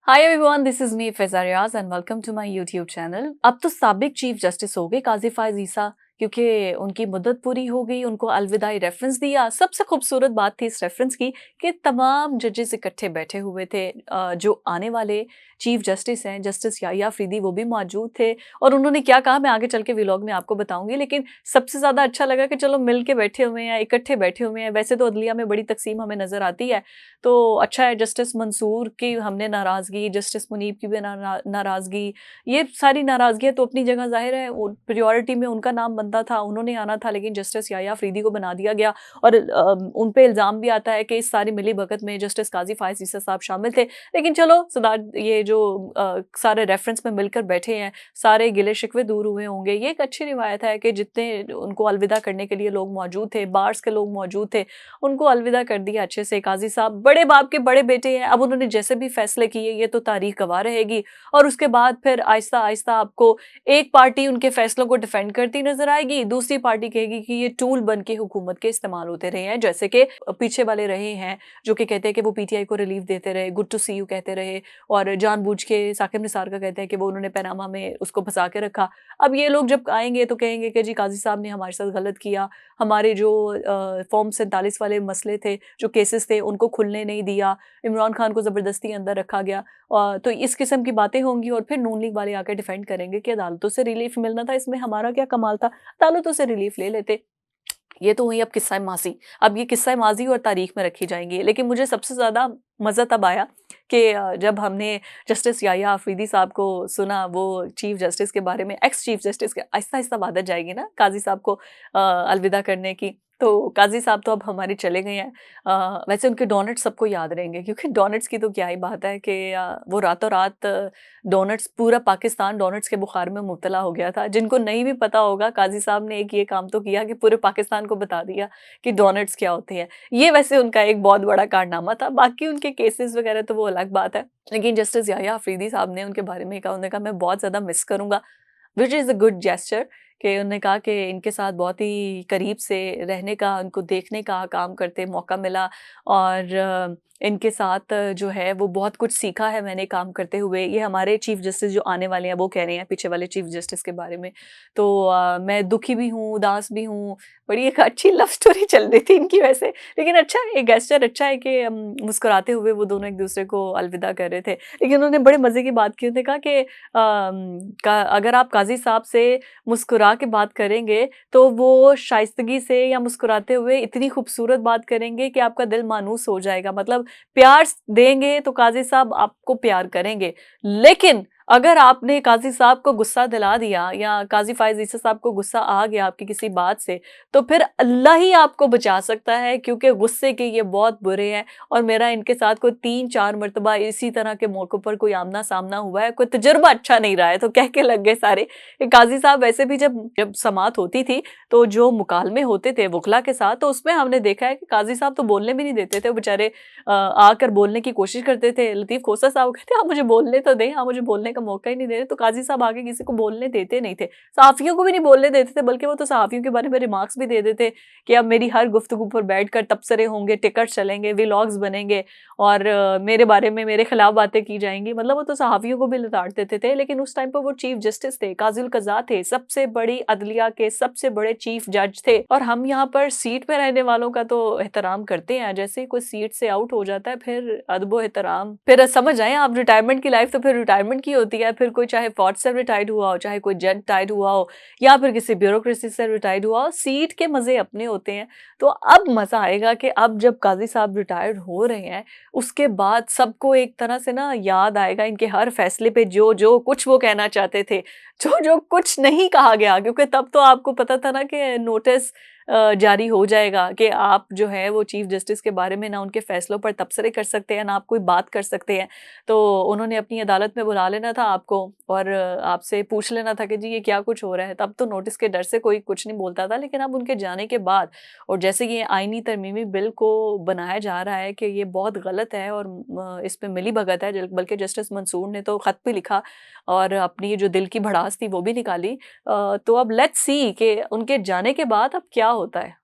Hi everyone, this is me Faiza Riyaz and welcome to my YouTube channel. अब तो साबिक chief justice हो गए काजी फायज ईसा, क्योंकि उनकी मुद्दत पूरी हो गई, उनको अलविदाई रेफरेंस दिया। सबसे खूबसूरत बात थी इस रेफरेंस की कि तमाम जजेस इकट्ठे बैठे हुए थे। जो आने वाले चीफ जस्टिस हैं, जस्टिस याहिया अफरीदी, वो भी मौजूद थे। और उन्होंने क्या कहा मैं आगे चल के व्लॉग में आपको बताऊंगी, लेकिन सबसे ज़्यादा अच्छा लगा कि चलो मिल के बैठे हुए हैं, इकट्ठे बैठे हुए हैं। वैसे तो अदलिया में बड़ी तकसीम हमें नज़र आती है, तो अच्छा है। जस्टिस मंसूर की हमने नाराज़गी, जस्टिस मुनीब की भी नाराज़गी, ये सारी नाराज़गियाँ तो अपनी जगह ज़ाहिर है। प्रायोरिटी में उनका नाम बनता था, उन्होंने आना था, लेकिन जस्टिस याहिया अफरीदी को बना दिया गया। और उन पे इल्ज़ाम भी आता है कि इस सारी मिली भगत में जस्टिस काजी फायज ईसा साहब शामिल थे। लेकिन चलो सदार ये जो सारे रेफरेंस में मिलकर बैठे हैं, सारे गिले शिकवे दूर हुए होंगे। ये एक अच्छी रिवायत है कि जितने उनको अलविदा करने के लिए लोग मौजूद थे, बार्स के लोग मौजूद थे, उनको अलविदा कर दिया अच्छे से। काजी साहब बड़े बाप के बड़े बेटे हैं, अब उन्होंने जैसे भी फैसले किए ये तो तारीख गवाह रहेगी। और उसके बाद फिर आहिस्ता आहिस्ता आपको एक पार्टी उनके फैसलों को डिफेंड करती नजर आएगी, दूसरी पार्टी कहेगी कि ये टूल बन के हुकूमत के इस्तेमाल होते रहे हैं, जैसे कि पीछे वाले रहे हैं जो कि कहते हैं कि वो पीटीआई को रिलीफ देते रहे, गुड टू सी यू कहते रहे, और जानबूझ के साकिब निसार का कहते हैं कि वो उन्होंने पैनामा में उसको फंसा के रखा। अब ये लोग जब आएंगे तो कहेंगे कि जी काजी साहब ने हमारे साथ गलत किया, हमारे जो फॉर्म 47 वाले मसले थे, जो केसेस थे, उनको खुलने नहीं दिया, इमरान खान को ज़बरदस्ती अंदर रखा गया। तो इस किस्म की बातें होंगी और फिर नून लीग वाले आकर डिफेंड करेंगे कि अदालतों से रिलीफ मिलना था, इसमें हमारा क्या कमाल था, अदालतों से रिलीफ ले लेते। ये तो हुई अब किस्सा माज़ी। अब ये किस्सा माज़ी और तारीख में रखी जाएंगी। लेकिन मुझे सबसे ज़्यादा मज़ा तब आया कि जब हमने जस्टिस याहिया अफरीदी साहब को सुना, वो चीफ जस्टिस के बारे में, एक्स चीफ जस्टिस के, आहिस्ता आहिस्ता आदत जाएगी ना काजी साहब को अलविदा करने की। तो काजी साहब तो अब हमारे चले गए हैं। वैसे उनके डोनट्स सबको याद रहेंगे, क्योंकि डोनट्स की तो क्या ही बात है कि वो रातों रात डोनट्स, पूरा पाकिस्तान डोनट्स के बुखार में मुब्तला हो गया था। जिनको नहीं भी पता होगा, काजी साहब ने एक ये काम तो किया कि पूरे पाकिस्तान को बता दिया कि डोनट्स क्या होते हैं। ये वैसे उनका एक बहुत बड़ा कारनामा था। बाकी उनके केसेस वगैरह तो वो अलग बात है। लेकिन जस्टिस याहिया अफरीदी साहब ने उनके बारे में कहा, उन्होंने कहा मैं बहुत ज़्यादा मिस करूँगा, which is a good gesture. कि उन्होंने कहा कि इनके साथ बहुत ही करीब से रहने का, उनको देखने का, काम करते मौका मिला। और इनके साथ जो है वो बहुत कुछ सीखा है मैंने काम करते हुए। ये हमारे चीफ जस्टिस जो आने वाले हैं वो कह रहे हैं पीछे वाले चीफ जस्टिस के बारे में। तो मैं दुखी भी हूँ, उदास भी हूँ। बड़ी एक अच्छी लव स्टोरी चल रही थी इनकी वैसे। लेकिन अच्छा है, एक गेस्चर अच्छा है कि मुस्कुराते हुए वो दोनों एक दूसरे को अलविदा कर रहे थे। लेकिन उन्होंने बड़े मज़े की बात की, उन्होंने कहा कि अगर आप काजी साहब से मुस्कुरा के बात करेंगे तो वो शाइस्तगी से या मुस्कुराते हुए इतनी खूबसूरत बात करेंगे कि आपका दिल मानूस हो जाएगा। मतलब प्यार देंगे तो काजी साहब आपको प्यार करेंगे। लेकिन अगर आपने काजी साहब को गुस्सा दिला दिया या काजी फायज ईसा साहब को गुस्सा आ गया आपकी किसी बात से, तो फिर अल्लाह ही आपको बचा सकता है, क्योंकि गुस्से के ये बहुत बुरे हैं। और मेरा इनके साथ कोई 3-4 मरतबा इसी तरह के मौकों पर कोई आमना सामना हुआ है, कोई तजुर्बा अच्छा नहीं रहा है। तो कह के लग गए सारे। काजी साहब वैसे भी जब जब समाअत होती थी तो जो मुकालमे होते थे वकला के साथ, तो उसमें हमने देखा है कि काजी साहब तो बोलने भी नहीं देते थे। वो बेचारे आकर बोलने की कोशिश करते थे। लतीफ़ खोसा साहब कहते आप मुझे बोलने तो दें, आप मुझे बोलने का मौका ही नहीं दे रहे। तो काजी साहब आगे किसी को बोलने देते नहीं थे, सहाफ़ियों को भी नहीं बोलने देते थे, बल्कि वो तो सहाफ़ियों के बारे में रिमार्क्स भी दे देते कि अब मेरी हर गुफ्तगू पर बैठकर तबसरे होंगे, टिकट चलेंगे, व्लॉग्स बनेंगे और मेरे बारे में मेरे खिलाफ बातें की जाएंगी। मतलब वो तो सहाफ़ियों को भी लताड़ देते थे। लेकिन उस टाइम पर वो चीफ जस्टिस थे, काज़िल क़ज़ा थे, सबसे बड़ी अदलिया के सबसे बड़े चीफ जज थे। और हम यहाँ पर सीट पे रहने वालों का तो एहतराम करते हैं। जैसे ही कोई सीट से आउट हो जाता है फिर अदब एहतराम, फिर समझ आए आप, रिटायरमेंट की लाइफ तो फिर रिटायरमेंट की होती है। फिर कोई चाहे फौज से रिटायर्ड हुआ हो, चाहे कोई जज रिटायर्ड हुआ हो, या फिर किसी ब्यूरोक्रेसी से रिटायर्ड हुआ हो, सीट के मजे अपने होते हैं। तो अब मजा आएगा कि अब जब काजी साहब रिटायर्ड हो रहे हैं, उसके बाद सबको एक तरह से ना याद आएगा इनके हर फैसले पे, जो जो कुछ वो कहना चाहते थे, जो जो कुछ नहीं कहा गया। क्योंकि तब तो आपको पता था ना कि नोटिस जारी हो जाएगा कि आप जो है वो चीफ जस्टिस के बारे में ना उनके फैसलों पर तबसरे कर सकते हैं, ना आप कोई बात कर सकते हैं। तो उन्होंने अपनी अदालत में बुला लेना था आपको और आपसे पूछ लेना था कि जी ये क्या कुछ हो रहा है। तब तो नोटिस के डर से कोई कुछ नहीं बोलता था। लेकिन अब उनके जाने के बाद, और जैसे ये आईनी तरमीमी बिल को बनाया जा रहा है कि ये बहुत गलत है और इस पे मिली भगत है, बल्कि जस्टिस मंसूर ने तो खत भी लिखा और अपनी जो दिल की भड़ास थी वो भी निकाली। तो अब लेट्स सी कि उनके जाने के बाद अब क्या होता है।